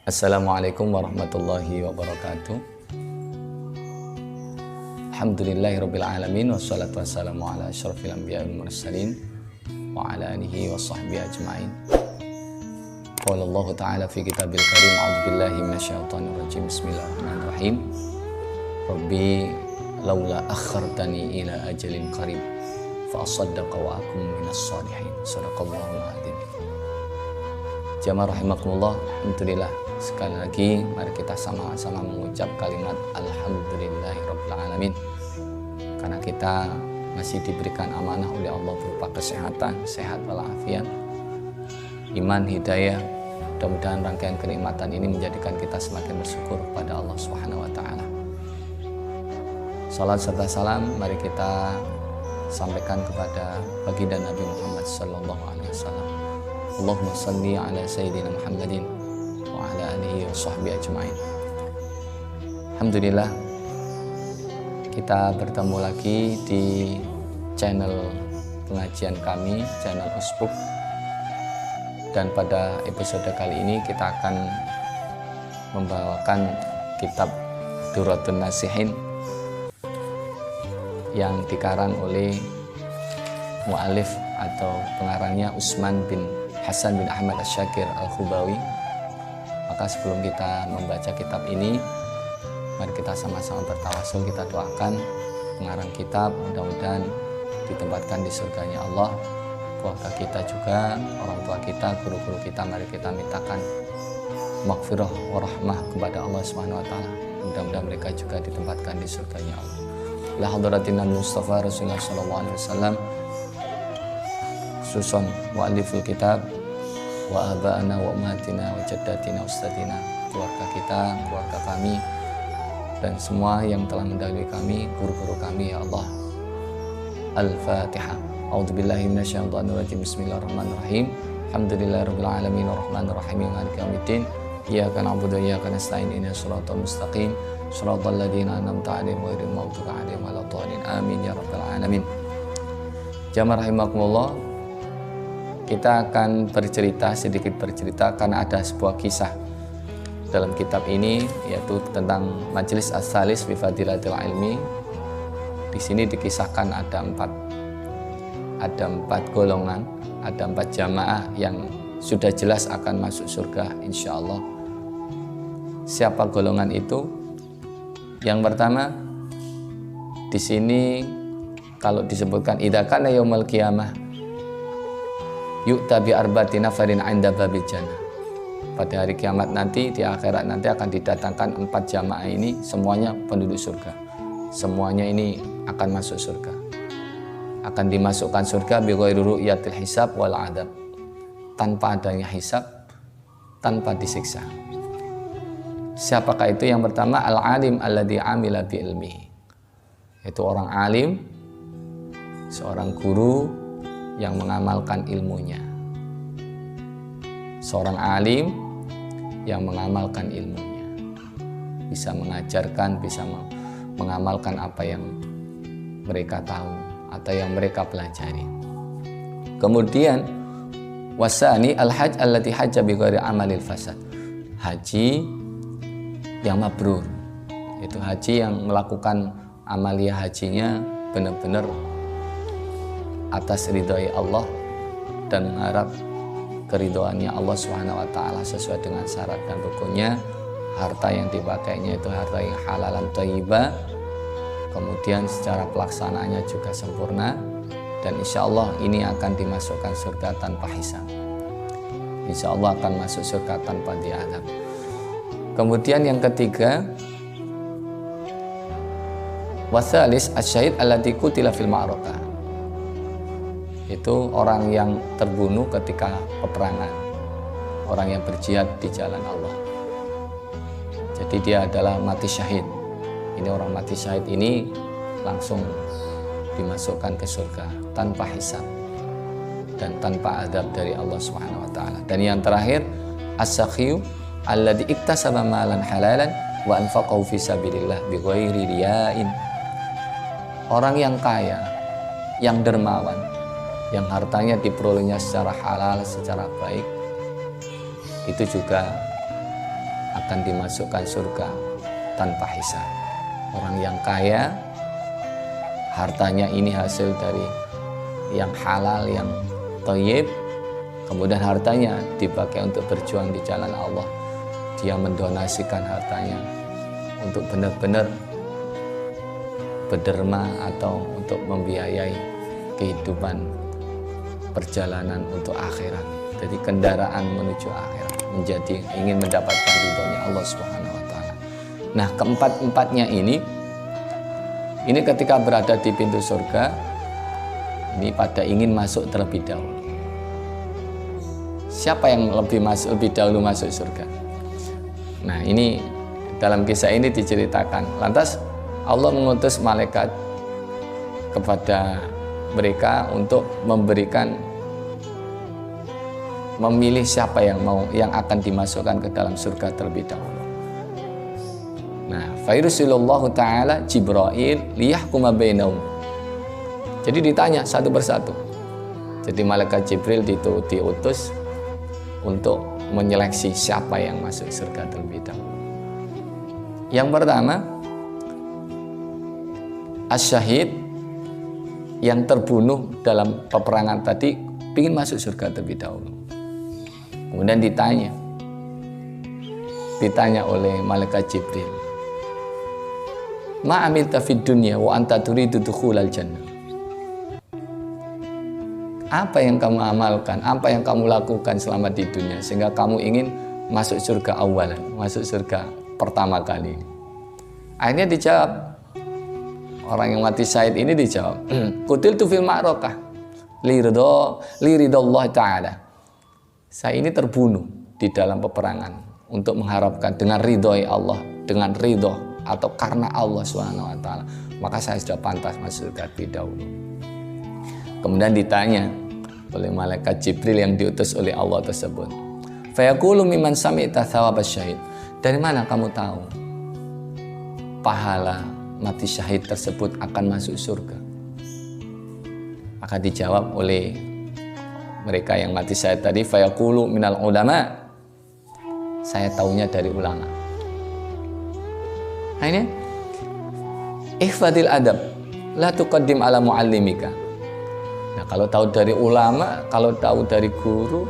Assalamualaikum warahmatullahi wabarakatuh. Alhamdulillahirabbil alamin wassalatu wassalamu ala asyrofil anbiya'i wal mursalin wa ala alihi wa sahbihi ajmain. Qala Allah ta'ala fi kitabil karim, a'udzubillahi minasyaitonir rajim. Bismillahirrahmanirrahim. Rabbi laula akhartani ila ajalin qarib fa asaddaqa wa akum minas shalihin. Shadaqallahul adzim. Jamaah rahimakumullah, alhamdulillah. Sekali lagi mari kita sama-sama mengucap kalimat alhamdulillahirabbil alamin. Karena kita masih diberikan amanah oleh Allah berupa kesehatan, sehat walafiat, iman, hidayah. Mudah-mudahan rangkaian kenikmatan ini menjadikan kita semakin bersyukur kepada Allah Subhanahu wa taala. Salat serta salam mari kita sampaikan kepada baginda Nabi Muhammad sallallahu alaihi wasallam. Allahumma shalli ala sayyidina Muhammadin wa ala alihi wa sahbihi ajmain. Alhamdulillah, kita bertemu lagi di channel pengajian kami, channel Usbuk. Dan pada episode kali ini kita akan membawakan kitab Durratun Nasihin yang dikarang oleh mu'alif atau pengarangnya Utsman bin Hasan bin Ahmad Asy-Syakir Al-Khubawi. Maka sebelum kita membaca kitab ini, mari kita sama-sama bertawasul, kita doakan pengarang kitab mudah-mudahan ditempatkan di surganya Allah. Keluarga kita juga, orang tua kita, guru-guru kita, mari kita mintakan maghfirah wa rahmah kepada Allah Subhanahu wa taala. Mudah-mudahan mereka juga ditempatkan di surganya Allah. La hadratin Mustafa Rasulullah sallallahu alaihi wasallam, khususan mu'alliful kitab wa aba'ana wa ummatina wa jaddatina ustadina, keluarga kita, keluarga kami, dan semua yang telah mendahului kami, guru-guru kami, ya Allah. Al-Fatihah. A'udzubillahi minasyaitonir rajim. Bismillahirrahmanirrahim. Alhamdulillahirabbil alamin arrahmanirrahim maliki yaumiddin. Iyyaka na'budu wa iyyaka nasta'in. Ihdinas siratal mustaqim. Shiratal ladzina an'amta 'alaihim ghairil maghdubi 'alaihim waladdallin. Amin ya rabbal alamin. Jamaah rahimakumullah, kita akan sedikit bercerita karena ada sebuah kisah dalam kitab ini, yaitu tentang Majelis As-Salis fi Fadilatil Ilmi. Di sini dikisahkan ada empat golongan, ada 4 jamaah yang sudah jelas akan masuk surga insyaallah. Siapa golongan itu? Yang pertama di sini kalau disebutkan idza kana yaumul qiyamah yu'ta bi arba'ati nafarin 'inda babil jannah. Pada hari kiamat nanti, di akhirat nanti akan didatangkan 4 jamaah ini, semuanya penduduk surga. Semuanya ini akan masuk surga. Akan dimasukkan surga bi ghairi ru'yatil hisab wal 'adzab. Tanpa adanya hisab, tanpa disiksa. Siapakah itu? Yang pertama al-alim alladzi 'amila bi ilmihi. Itu orang alim, seorang guru yang mengamalkan ilmunya. Seorang alim yang mengamalkan ilmunya, bisa mengajarkan, bisa mengamalkan apa yang mereka tahu atau yang mereka pelajari. Kemudian wasani al-hajj allati hajja bi ghairi amalil fasad. Haji yang mabrur, itu haji yang melakukan amalia hajinya benar-benar atas ridhoi Allah dan mengharap keridhoannya Allah Subhanahu wa taala sesuai dengan syarat dan rukunnya. Harta yang dipakainya itu harta yang halalan thayyibah. Kemudian secara pelaksanaannya juga sempurna, dan insya Allah ini akan dimasukkan surga tanpa hisab. Insya Allah akan masuk surga tanpa diazab. Kemudian yang ketiga wasalis asyahid allati qutila fil ma'rakah. Itu orang yang terbunuh ketika peperangan, orang yang berjihad di jalan Allah. Jadi dia adalah mati syahid. Ini orang mati syahid ini langsung dimasukkan ke surga tanpa hisab dan tanpa adab dari Allah Subhanahu wa taala. Dan yang terakhir as-sakhiyu alladzi iktasaba malan halalan wa anfaqahu fi sabilillah bighairi riya'in. Orang yang kaya, yang dermawan, yang hartanya diperolehnya secara halal, secara baik, itu juga akan dimasukkan surga tanpa hisab. Orang yang kaya, hartanya ini hasil dari yang halal, yang thayyib, kemudian hartanya dipakai untuk berjuang di jalan Allah. Dia mendonasikan hartanya untuk benar-benar berderma atau untuk membiayai kehidupan perjalanan untuk akhirat. Jadi kendaraan menuju akhirat, menjadi ingin mendapatkan ridhonya Allah Subhanahu wa taala. Nah, keempat-empatnya ini ketika berada di pintu surga, ini pada ingin masuk terlebih dahulu. Siapa yang lebih dahulu masuk surga? Nah, ini dalam kisah ini diceritakan. Lantas Allah mengutus malaikat kepada mereka untuk memilih siapa yang akan dimasukkan ke dalam surga terlebih dahulu. Nah, fayursilullahu ta'ala Jibril liyahkuma bainahum. Jadi ditanya satu persatu. Jadi malaikat Jibril diutus untuk menyeleksi siapa yang masuk surga terlebih dahulu. Yang pertama, asyahid yang terbunuh dalam peperangan tadi ingin masuk surga terlebih dahulu. Kemudian ditanya oleh malaikat Jibril, ma amilta fid dunya wa anta turidu dukhulal jannah. Apa yang kamu amalkan, apa yang kamu lakukan selama di dunia sehingga kamu ingin masuk surga awalan, masuk surga pertama kali. Akhirnya dijawab, orang yang mati syahid ini dijawab, qutiltu fil ma'rakah liridallah ta'ala. Saya ini terbunuh di dalam peperangan untuk mengharapkan dengan ridho Allah, dengan ridho atau karena Allah Subhanahu wa taala, maka saya sudah pantas masuk surga lebih dahulu. Kemudian ditanya oleh malaikat Jibril yang diutus oleh Allah tersebut, fayaqulu mimman sami'ta thawabas syahid. Dari mana kamu tahu pahala mati syahid tersebut akan masuk surga? Maka dijawab oleh mereka yang mati syahid tadi, fayaqulu minal ulama. Saya tahunya dari ulama. Nah ini, ihfadil adab, la tuqaddim ala muallimika. Nah, kalau tahu dari ulama, kalau tahu dari guru,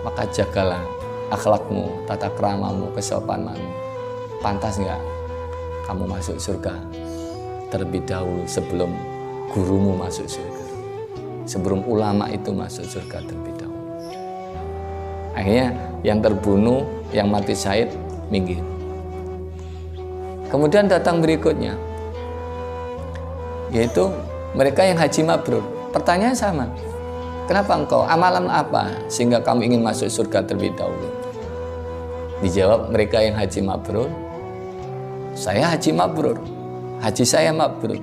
maka jagalah akhlakmu, tata kramamu, kesopananmu. Pantas nggak kamu masuk surga terlebih dahulu sebelum gurumu masuk surga, sebelum ulama itu masuk surga terlebih dahulu. Akhirnya yang terbunuh, yang mati syahid minggir. Kemudian datang berikutnya, yaitu mereka yang haji mabrur. Pertanyaan sama, kenapa engkau, amalan apa sehingga kamu ingin masuk surga terlebih dahulu? Dijawab mereka yang haji mabrur, saya haji mabrur, haji saya mabrur,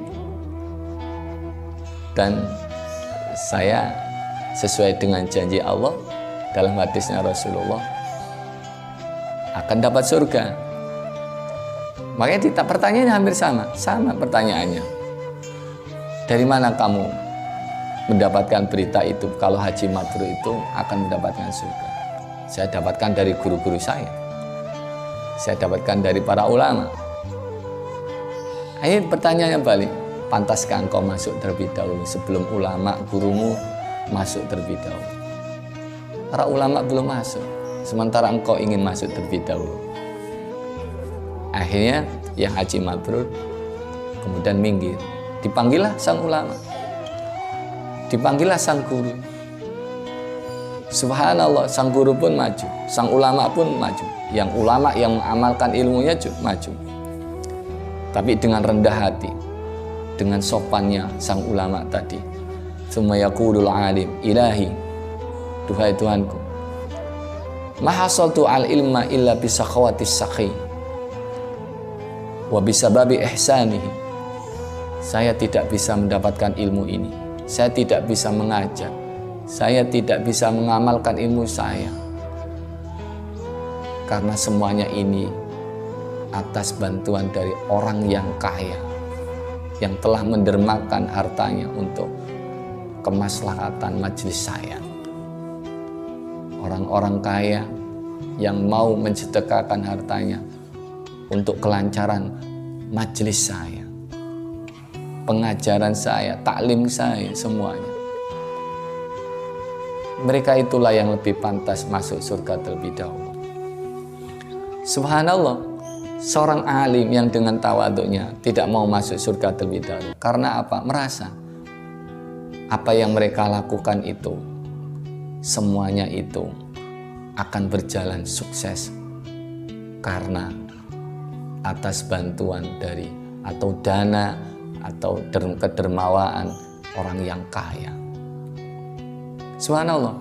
dan saya sesuai dengan janji Allah dalam hadisnya Rasulullah akan dapat surga. Makanya pertanyaannya hampir sama pertanyaannya. Dari mana kamu mendapatkan berita itu kalau haji mabrur itu akan mendapatkan surga? Saya dapatkan dari guru-guru saya dapatkan dari para ulama. Akhirnya pertanyaannya balik, pantaskah engkau masuk terlebih dahulu sebelum ulama gurumu masuk terlebih dahulu? Para ulama belum masuk, sementara engkau ingin masuk terlebih dahulu. Akhirnya yang haji mabrur kemudian minggir. Dipanggillah sang ulama, dipanggillah sang guru. Subhanallah, sang guru pun maju, sang ulama pun maju. Yang ulama yang mengamalkan ilmunya maju. Tapi dengan rendah hati, dengan sopannya sang ulama tadi. Tsumma yaqulul alim, ilahi, duhai Tuhanku, ma hasaltu al ilma illa bisakhawatis sakhi wa bisababi ihsanihi. Saya tidak bisa mendapatkan ilmu ini, saya tidak bisa mengajar, saya tidak bisa mengamalkan ilmu saya, karena semuanya ini atas bantuan dari orang yang kaya, yang telah mendermakan hartanya untuk kemaslahatan majelis saya. Orang-orang kaya yang mau mensedekahkan hartanya untuk kelancaran majelis saya, pengajaran saya, taklim saya, semuanya. Mereka itulah yang lebih pantas masuk surga terlebih dahulu. Subhanallah, seorang alim yang dengan tawaduknya tidak mau masuk surga terlebih dahulu. Karena apa? Merasa apa yang mereka lakukan itu, semuanya itu akan berjalan sukses karena atas bantuan dari atau dana atau kedermawaan orang yang kaya. Subhanallah.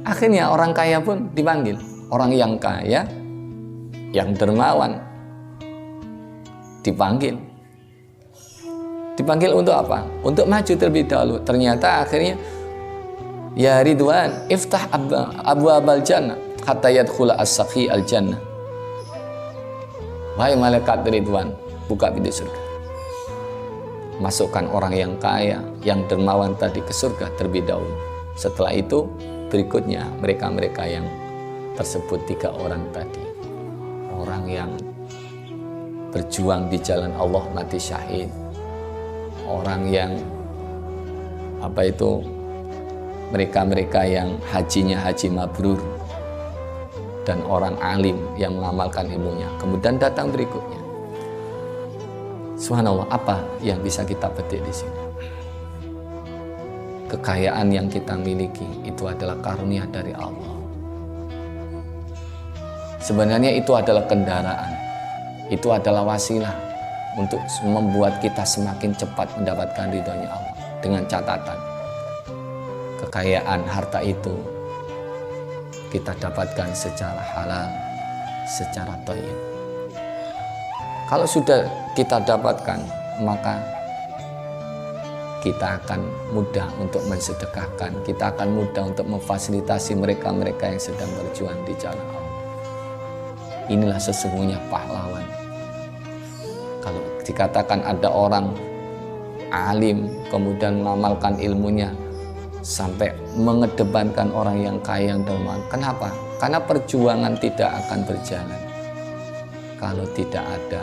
Akhirnya orang kaya pun dipanggil. Orang yang kaya, yang dermawan dipanggil. Dipanggil untuk apa? Untuk maju terlebih dahulu. Ternyata akhirnya, ya Ridwan, iftah abwabal jannah hatta yadkhula as-sakhi al-jannah. Wahai malaikat Ridwan, buka pintu surga. Masukkan orang yang kaya, yang dermawan tadi ke surga terlebih dahulu. Setelah itu, berikutnya mereka-mereka yang tersebut 3 orang tadi. Orang yang berjuang di jalan Allah mati syahid. Orang yang mereka-mereka yang hajinya haji mabrur. Dan orang alim yang mengamalkan ilmunya. Kemudian datang berikutnya. Subhanallah, apa yang bisa kita petik di sini? Kekayaan yang kita miliki itu adalah karunia dari Allah. Sebenarnya itu adalah kendaraan. Itu adalah wasilah untuk membuat kita semakin cepat mendapatkan ridhonya Allah. Dengan catatan, kekayaan harta itu kita dapatkan secara halal, secara thayyib. Kalau sudah kita dapatkan, maka kita akan mudah untuk mensedekahkan, kita akan mudah untuk memfasilitasi mereka-mereka yang sedang berjuang di jalan Allah. Inilah sesungguhnya pahlawan. Kalau dikatakan ada orang alim, kemudian mengamalkan ilmunya, sampai mengedepankan orang yang kaya yang dermawan. Kenapa? Karena perjuangan tidak akan berjalan kalau tidak ada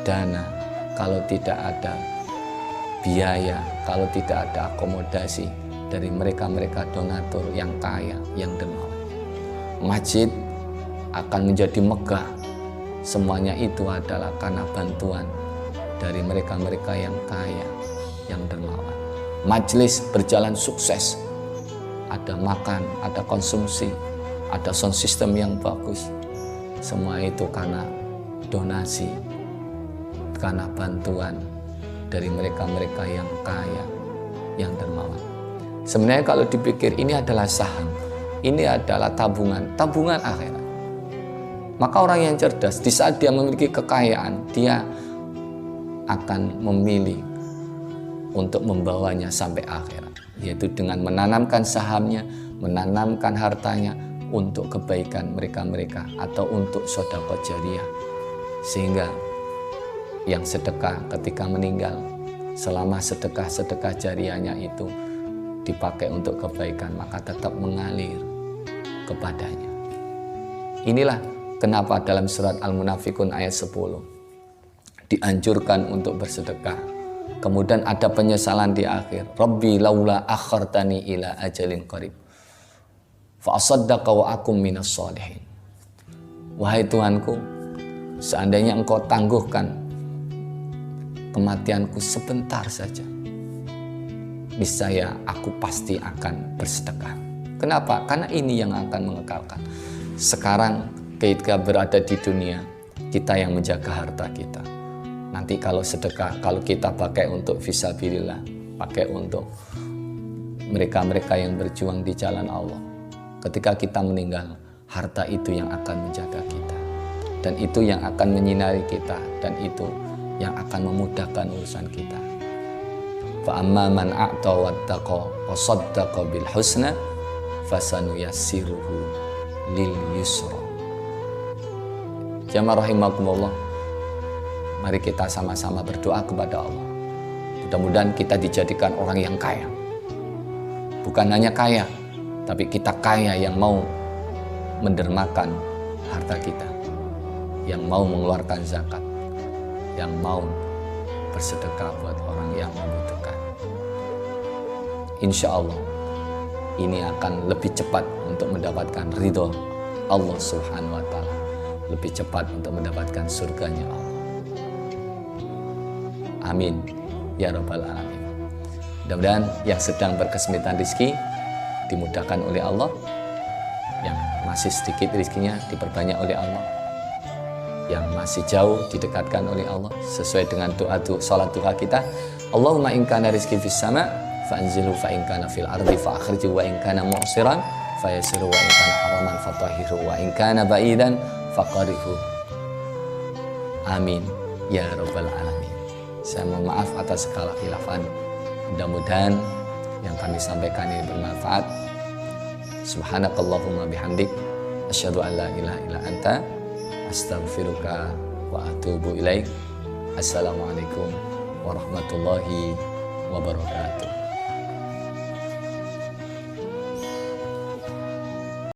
dana, kalau tidak ada biaya, kalau tidak ada akomodasi dari mereka-mereka donatur yang kaya, yang dermawan. Masjid akan menjadi megah. Semuanya itu adalah karena bantuan dari mereka-mereka yang kaya, yang dermawan. Majelis berjalan sukses. Ada makan, ada konsumsi, ada sound system yang bagus. Semua itu karena donasi, karena bantuan dari mereka-mereka yang kaya, yang dermawan. Sebenarnya kalau dipikir ini adalah saham, ini adalah tabungan akhirat. Maka orang yang cerdas, di saat dia memiliki kekayaan, dia akan memilih untuk membawanya sampai akhirat, yaitu dengan menanamkan sahamnya, menanamkan hartanya untuk kebaikan mereka-mereka atau untuk sedekah jariyah, sehingga yang sedekah ketika meninggal, selama sedekah jariyahnya itu dipakai untuk kebaikan, maka tetap mengalir kepadanya. Inilah kenapa dalam surat Al-Munafikun ayat 10 dianjurkan untuk bersedekah. Kemudian ada penyesalan di akhir. Rabbi laula akhartani ila ajalin qarib fa asaddaqa wa akum minas sholihin. Wahai Tuhanku, seandainya Engkau tangguhkan kematianku sebentar saja, niscaya aku pasti akan bersedekah. Kenapa? Karena ini yang akan mengekalkan. Sekarang ketika berada di dunia, kita yang menjaga harta kita. Nanti kalau sedekah, kalau kita pakai untuk fisabilillah, pakai untuk mereka-mereka yang berjuang di jalan Allah, ketika kita meninggal, harta itu yang akan menjaga kita, dan itu yang akan menyinari kita, dan itu yang akan memudahkan urusan kita. Fa amma man a'ta wattaqa wa saddaqa bil husna fasanuyassiruhu lil yusra. Jamaah rahimakumullah, mari kita sama-sama berdoa kepada Allah. Mudah-mudahan kita dijadikan orang yang kaya. Bukan hanya kaya, tapi kita kaya yang mau mendermakan harta kita, yang mau mengeluarkan zakat, yang mau bersedekah buat orang yang membutuhkan. Insya Allah ini akan lebih cepat untuk mendapatkan ridho Allah Subhanahu wa Ta'ala, lebih cepat untuk mendapatkan surganya Allah. Amin ya Rabbal Alamin. Mudah-mudahan yang sedang berkesempitan rezeki dimudahkan oleh Allah, yang masih sedikit rezekinya diperbanyak oleh Allah, yang masih jauh didekatkan oleh Allah sesuai dengan salat duha kita. Allahumma in kana rizqi fis sama fa'anzilhu fa in kana fil ardi fa akhrijhu wa in kana mu'siran fa yassiru wa in kana haraman fatahhiru wa in kana ba'idan faqarrihu. Amin ya Rabbal Alamin. Saya mohon maaf atas segala khilafan. Mudah-mudahan yang kami sampaikan ini bermanfaat. Subhanakallahumma bihamdik asyhadu an la ilaha illa anta astaghfiruka wa atubu ilaik. Assalamualaikum warahmatullahi wabarakatuh.